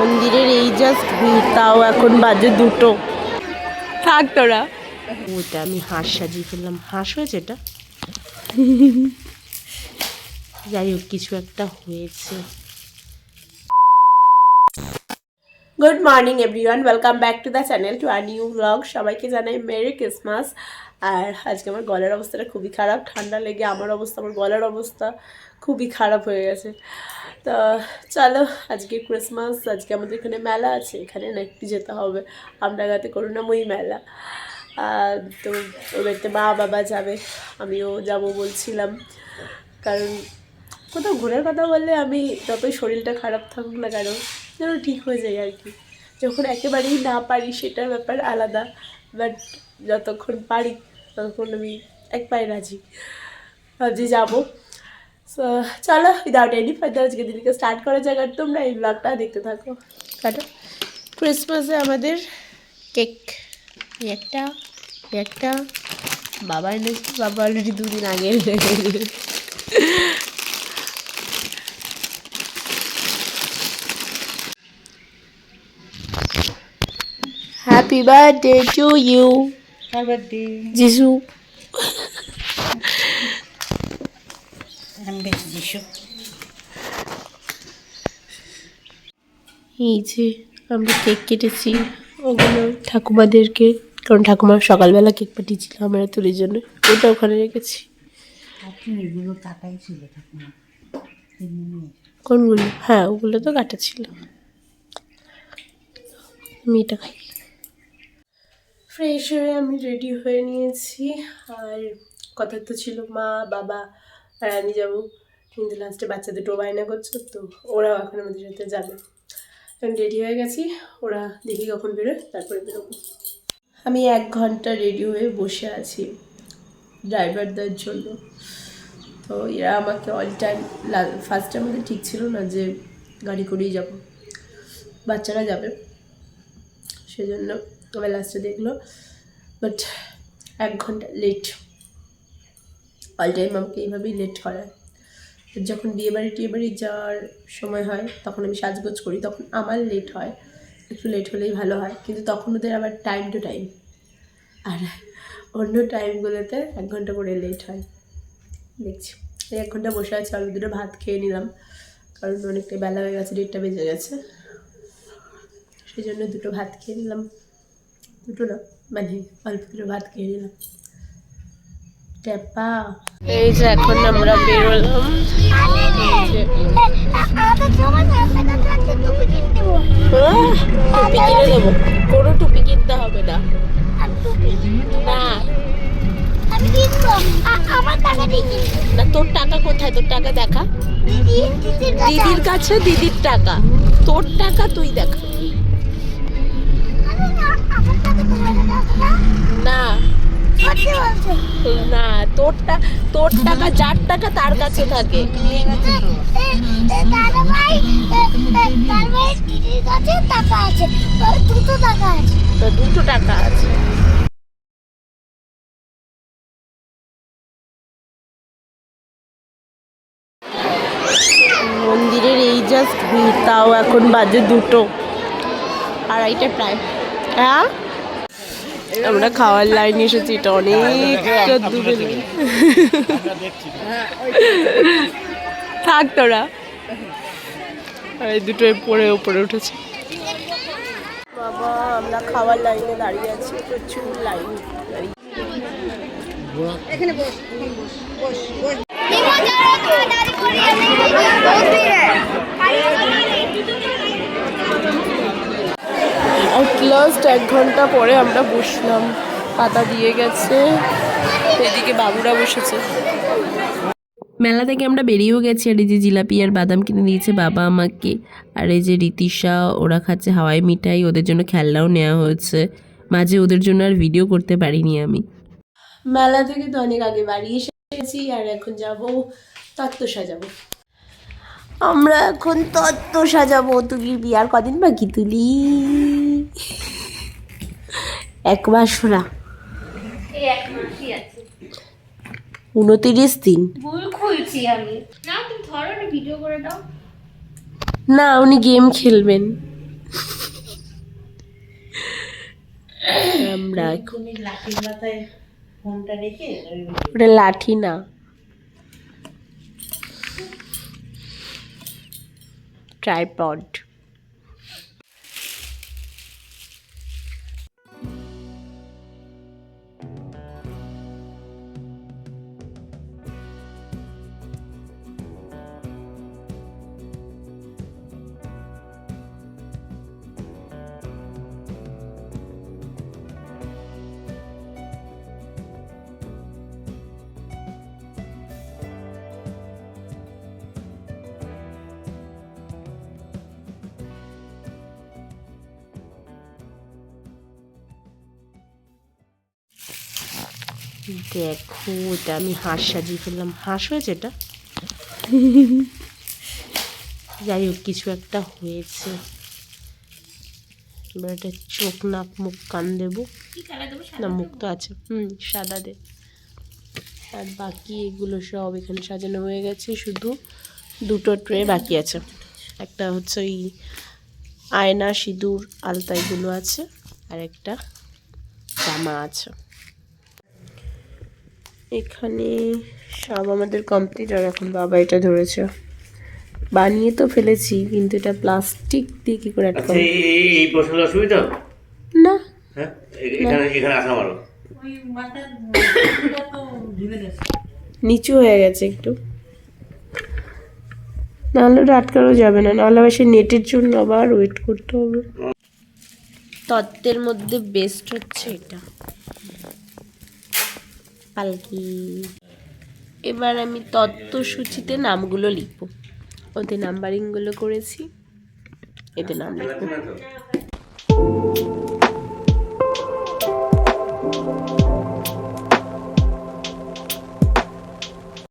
মন্দিরের এই জাস্ট ভিড়, তাও এখন বাজে 2টো। থাক তোরা। ওটা আমি হাঁস সাজিয়ে ফেললাম। হাঁস হয়েছে এটা, যাই হোক কিছু একটা হয়েছে। Good morning everyone, welcome back to the channel, to our new blog. সবাইকে জানাই মেরি ক্রিসমাস। আর আজকে আমার গলার অবস্থাটা খুবই খারাপ, ঠান্ডা লেগে আমার গলার অবস্থা খুবই খারাপ হয়ে গেছে। তো চলো, আজকে ক্রিসমাস, আজকে আমাদের এখানে মেলা আছে, এখানে না একটু যেতে হবে, আমডাঙ্গাতে করুণাময়ী মেলা। তো ওদেরতে মা বাবা যাবে, আমিও যাব বলছিলাম, কারণ কোথাও ঘোরার কথা বললে আমি যতই শরীরটা খারাপ থাকুক না কেন যেন ঠিক হয়ে যায় আর কি। যখন একেবারেই না পারি সেটার ব্যাপার আলাদা, বাট যতক্ষণ পারি ততক্ষণ আমি এক পায়ে রাজি, ভাবছি যাবো। সো চলো, উইদাউট এনি ফার্দার আজকে দিদিকে স্টার্ট করা যাক, আর তোমরা এই ব্লগটা দেখতে থাকো। কাটো। ক্রিসমাসে আমাদের কেক একটা বাবা এনেছে, বাবা অলরেডি 2 দিন আগে। Happy birthday to you. Happy birthday. Jisoo. I'm with Jisoo. এই যে আমরা কেক কেটেছি, ওগুলো ঠাকুমাদেরকে, কারণ ঠাকুমা সকালবেলা কেক পাঠিয়েছিল আমরা তুলির জন্য, ওটা ওখানে রেখেছি। এগুলো কাটাই ছিল ঠাকুমা। কোনগুলো? হ্যাঁ, ওগুলো তো কাটা ছিল। আমি এটা খাই। ফ্রেশ হয়ে আমি রেডি হয়ে নিয়েছি, আর কথা তো ছিল মা বাবা আর আমি যাবো, কিন্তু লাস্টে বাচ্চা দুটো বায়না করছো, তো ওরাও এখন আমাদের সাথে যাবে। আমি রেডি হয়ে গেছি, ওরা দেখি কখন বেরোয় তারপরে বেরোবো। আমি 1 ঘন্টা রেডি হয়ে বসে আছি ড্রাইভারদের জন্য। তো এরা আমাকে অল টাইম, ফার্স্টে আমাদের ঠিক ছিল না যে গাড়ি করেই যাব, বাচ্চারা যাবে, সেজন্য আবার লাস্টে দেখলো, বাট 1 ঘন্টা লেট। অল টাইম আমাকে এইভাবেই লেট করায়। যখন বিয়েবাড়ি যাওয়ার সময় হয় তখন আমি সাজগোজ করি, তখন আমার লেট হয়, একটু লেট হলেই ভালো হয়, কিন্তু তখন ওদের আবার টাইম টু টাইম, আর অন্য টাইমগুলোতে 1 ঘন্টা করে লেট হয়। দেখছি এই 1 ঘন্টা বসে আছে, আমি দুটো ভাত খেয়ে নিলাম, কারণ অনেকটাই বেলা হয়ে গেছে, 1:30টা বেজে গেছে, সেই জন্য দুটো ভাত খেয়ে নিলাম। দুটো না, মানে অল্প দুটো ভাত খেয়ে নিলাম। টেপা এই যে এখন আমরা বেরোলাম। টুপি কিনে দেবো? কোনো টুপি কিনতে হবে না। না, তোর টাকা কোথায়? তোর টাকা দেখা, দিদির কাছে দিদির টাকা, তোর টাকা তুই দেখা। না না, তোর টাকা, যার টাকা তার কাছে থাকে। দুটো টাকা আছে। মন্দিরের এই জাস্ট ভিড়, তাও এখন বাজে 2টো, 2:30 প্রায়। হ্যাঁ, আমরা খাওয়ার লাইনে এসেছি, এটা অনেকটা দূরে। থাক তোরা। এই দুটোয় পরে উপরে উঠেছে। বাবা, আমরা খাওয়ার লাইনে দাঁড়িয়ে আছি, প্রচুর লাইন। এখানে বস, বস, বস। লাস্ট 1 ঘন্টা পরে আমরা বসলাম, পাতা দিয়ে গেছে, এদিকে বাবুরা বসেছে। মেলা থেকে আমরা বেরিয়েও গেছি, আর এই যে জিলাপি আর বাদাম কিনে দিয়েছে বাবা আমাকে, আর এই যে রীতিশা, ওরা খাচ্ছে হাওয়াই মিঠাই, ওদের জন্য খেলনাও নেওয়া হয়েছে। মাঝে ওদের জন্য আর ভিডিও করতে পারিনি আমি। মেলা থেকে তো অনেক আগে বাড়ি এসেছি, আর এখন যাব তত্ত্ব সাজাবো। আমরা এখন তত্ত্ব সাজাবো। তুলির বিয়ার কদিন বাকি? তুলি 1 মাস না, 29 দিন। ভুল খুলছি আমি। না, তুমি ধরো, ভিডিও করে দাও। না, উনি গেম খেলবেন। আমরা তুমি লাঠির মাথায় ফোনটা রেখে ওটা লাঠি না, ট্রাইপড। দেখো এটা আমি হাঁস সাজিয়ে ফেললাম, হাঁস হয়েছে এটা। যাই হোক কিছু একটা হয়েছে। এবার এটা চোখ নাক মুখ কান দেবো, না মুখ তো আছে, সাদা দে। আর বাকি এগুলো সব এখানে সাজানো হয়ে গেছে, শুধু দুটো ট্রে বাকি আছে। একটা হচ্ছে ওই আয়না, সিঁদুর, আলতা এগুলো আছে, আর একটা জামা আছে। এখানে সব আমাদের কমপ্লিট। আর এখন বাবা এটা ধরেছে, বানিয়ে তো ফেলেছি কিন্তু এটা প্লাস্টিক দিয়ে কি করে আটকাবো? এই প্রশ্নের অসুবিধা না হ্যাঁ এখানে এখানে আসা মারো ওই মাথার তো ঝুলে গেছে। নিচু হয়ে গেছে একটু, নাহলে ওটা আটকানো যাবে না, নাহলে আবার সেই নেটের জন্য আবার ওয়েট করতে হবে। তত্ত্বের মধ্যে বেস্ট হচ্ছে এটা, পালকি। এবার আমি তত্ত্বসূচিতে নামগুলো লিখবো, ওতে নাম্বারিংগুলো করেছি, এতে নাম লিখবো।